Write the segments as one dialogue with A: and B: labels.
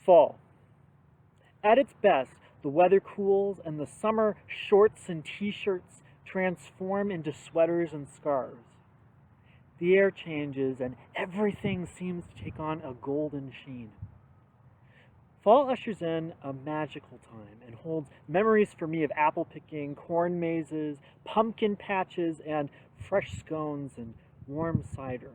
A: Fall. At its best, the weather cools and the summer shorts and t-shirts transform into sweaters and scarves. The air changes and everything seems to take on a golden sheen. Fall ushers in a magical time and holds memories for me of apple picking, corn mazes, pumpkin patches, and fresh scones and warm cider.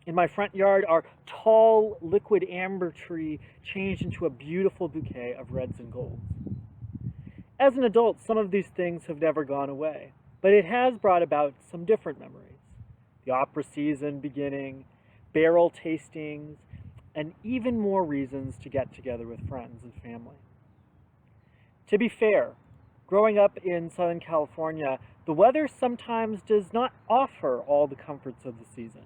A: In my front yard, our tall liquid amber tree changed into a beautiful bouquet of reds and golds. As an adult, some of these things have never gone away, but it has brought about some different memories. The opera season beginning, barrel tastings, and even more reasons to get together with friends and family. To be fair, growing up in Southern California, the weather sometimes does not offer all the comforts of the season.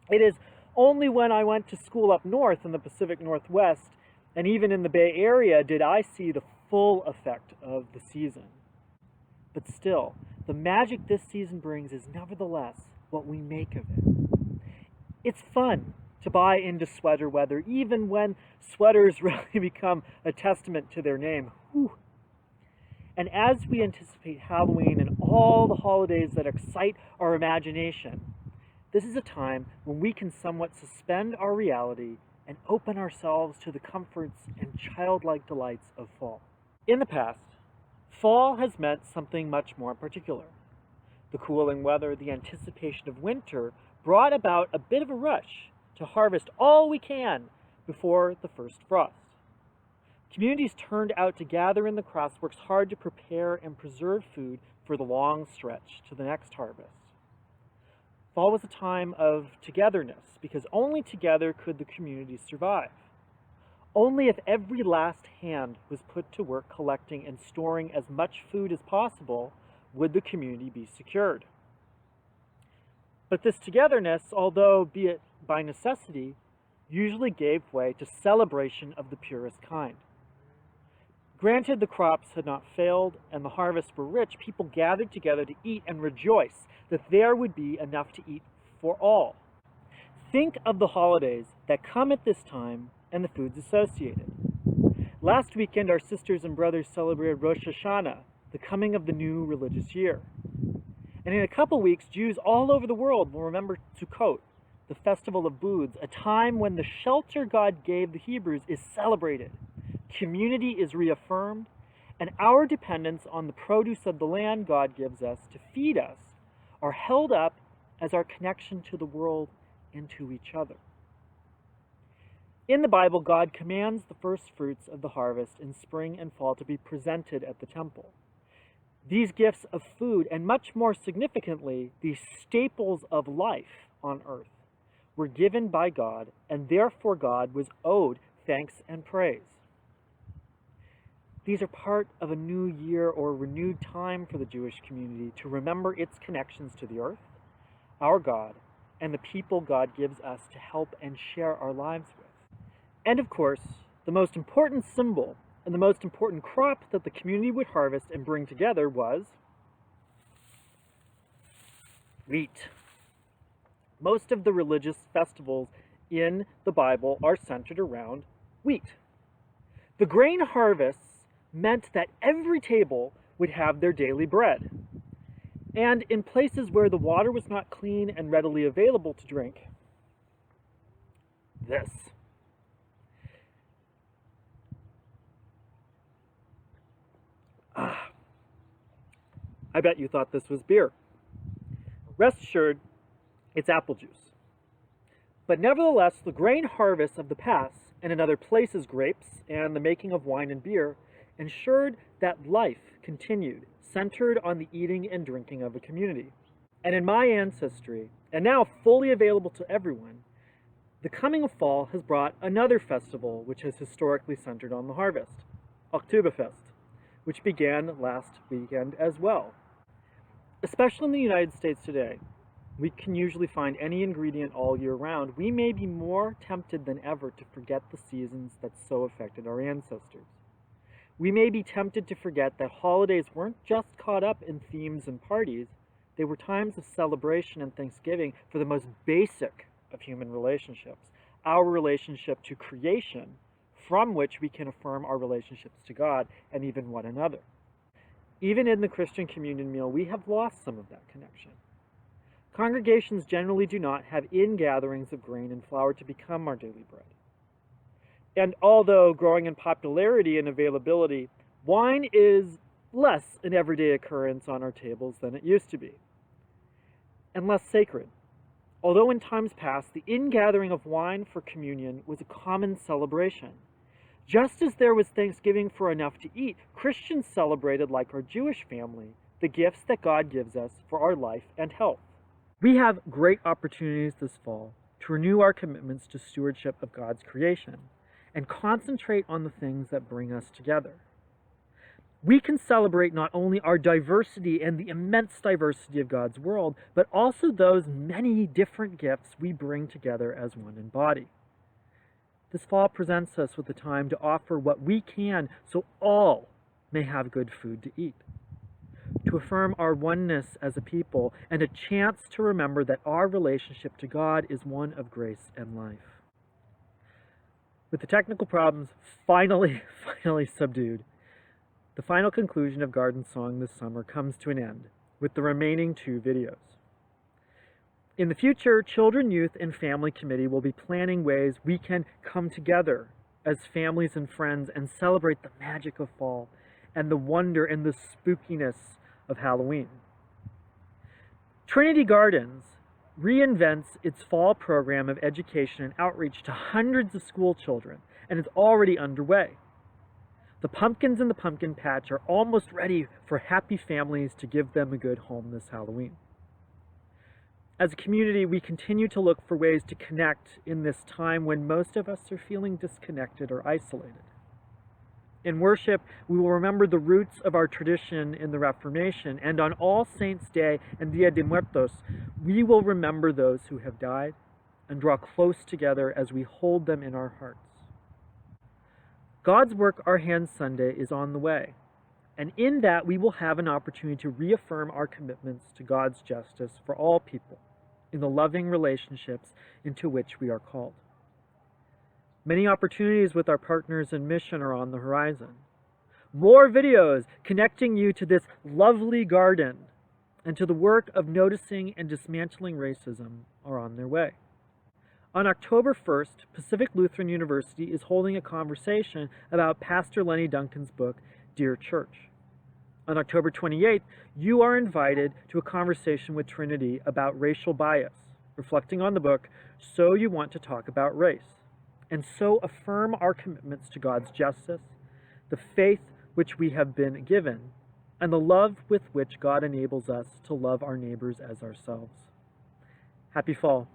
A: It is only when I went to school up north in the Pacific Northwest, and even in the Bay Area, did I see the full effect of the season. But still, the magic this season brings is nevertheless what we make of it. It's fun to buy into sweater weather, even when sweaters really become a testament to their name. Whew. And as we anticipate Halloween and all the holidays that excite our imagination, this is a time when we can somewhat suspend our reality and open ourselves to the comforts and childlike delights of fall. In the past, fall has meant something much more particular. The cooling weather, the anticipation of winter, brought about a bit of a rush to harvest all we can before the first frost. Communities turned out to gather in the crossworks hard to prepare and preserve food for the long stretch to the next harvest. Fall was a time of togetherness, because only together could the community survive. Only if every last hand was put to work collecting and storing as much food as possible would the community be secured. But this togetherness, although be it by necessity, usually gave way to celebration of the purest kind. Granted, the crops had not failed and the harvests were rich, people gathered together to eat and rejoice that there would be enough to eat for all. Think of the holidays that come at this time and the foods associated. Last weekend, our sisters and brothers celebrated Rosh Hashanah, the coming of the new religious year. And in a couple weeks, Jews all over the world will remember Sukkot, the festival of booths, a time when the shelter God gave the Hebrews is celebrated, community is reaffirmed, and our dependence on the produce of the land God gives us to feed us are held up as our connection to the world and to each other. In the Bible, God commands the first fruits of the harvest in spring and fall to be presented at the temple. These gifts of food, and much more significantly, these staples of life on earth, were given by God, and therefore God was owed thanks and praise. These are part of a new year or renewed time for the Jewish community to remember its connections to the earth, our God, and the people God gives us to help and share our lives with. And of course, the most important symbol and the most important crop that the community would harvest and bring together was wheat. Most of the religious festivals in the Bible are centered around wheat. The grain harvests meant that every table would have their daily bread. And in places where the water was not clean and readily available to drink, this. I bet you thought this was beer. Rest assured, it's apple juice. But nevertheless, the grain harvest of the past, and in other places grapes, and the making of wine and beer, ensured that life continued, centered on the eating and drinking of a community. And in my ancestry, and now fully available to everyone, the coming of fall has brought another festival which has historically centered on the harvest, Oktoberfest, which began last weekend as well. Especially in the United States today, we can usually find any ingredient all year round. We may be more tempted than ever to forget the seasons that so affected our ancestors. We may be tempted to forget that holidays weren't just caught up in themes and parties, they were times of celebration and thanksgiving for the most basic of human relationships, our relationship to creation, from which we can affirm our relationships to God and even one another. Even in the Christian communion meal, we have lost some of that connection. Congregations generally do not have in-gatherings of grain and flour to become our daily bread. And although growing in popularity and availability, wine is less an everyday occurrence on our tables than it used to be, and less sacred. Although in times past, the ingathering of wine for communion was a common celebration. Just as there was thanksgiving for enough to eat, Christians celebrated, like our Jewish family, the gifts that God gives us for our life and health. We have great opportunities this fall to renew our commitments to stewardship of God's creation and concentrate on the things that bring us together. We can celebrate not only our diversity and the immense diversity of God's world, but also those many different gifts we bring together as one in body. This fall presents us with a time to offer what we can so all may have good food to eat, to affirm our oneness as a people, and a chance to remember that our relationship to God is one of grace and life. With the technical problems finally subdued, the final conclusion of Garden Song this summer comes to an end with the remaining 2 videos. In the future, Children, Youth, and Family Committee will be planning ways we can come together as families and friends and celebrate the magic of fall and the wonder and the spookiness of Halloween. Trinity Gardens reinvents its fall program of education and outreach to hundreds of school children, and is already underway. The pumpkins in the pumpkin patch are almost ready for happy families to give them a good home this Halloween. As a community, we continue to look for ways to connect in this time when most of us are feeling disconnected or isolated. In worship, we will remember the roots of our tradition in the Reformation, and on All Saints' Day and Dia de Muertos, we will remember those who have died and draw close together as we hold them in our hearts. God's Work Our Hands Sunday is on the way, and in that we will have an opportunity to reaffirm our commitments to God's justice for all people in the loving relationships into which we are called. Many opportunities with our partners in mission are on the horizon. More videos connecting you to this lovely garden and to the work of noticing and dismantling racism are on their way. On October 1st, Pacific Lutheran University is holding a conversation about Pastor Lenny Duncan's book, Dear Church. On October 28th, you are invited to a conversation with Trinity about racial bias, reflecting on the book, So You Want to Talk About Race, and so affirm our commitments to God's justice, the faith which we have been given, and the love with which God enables us to love our neighbors as ourselves. Happy fall.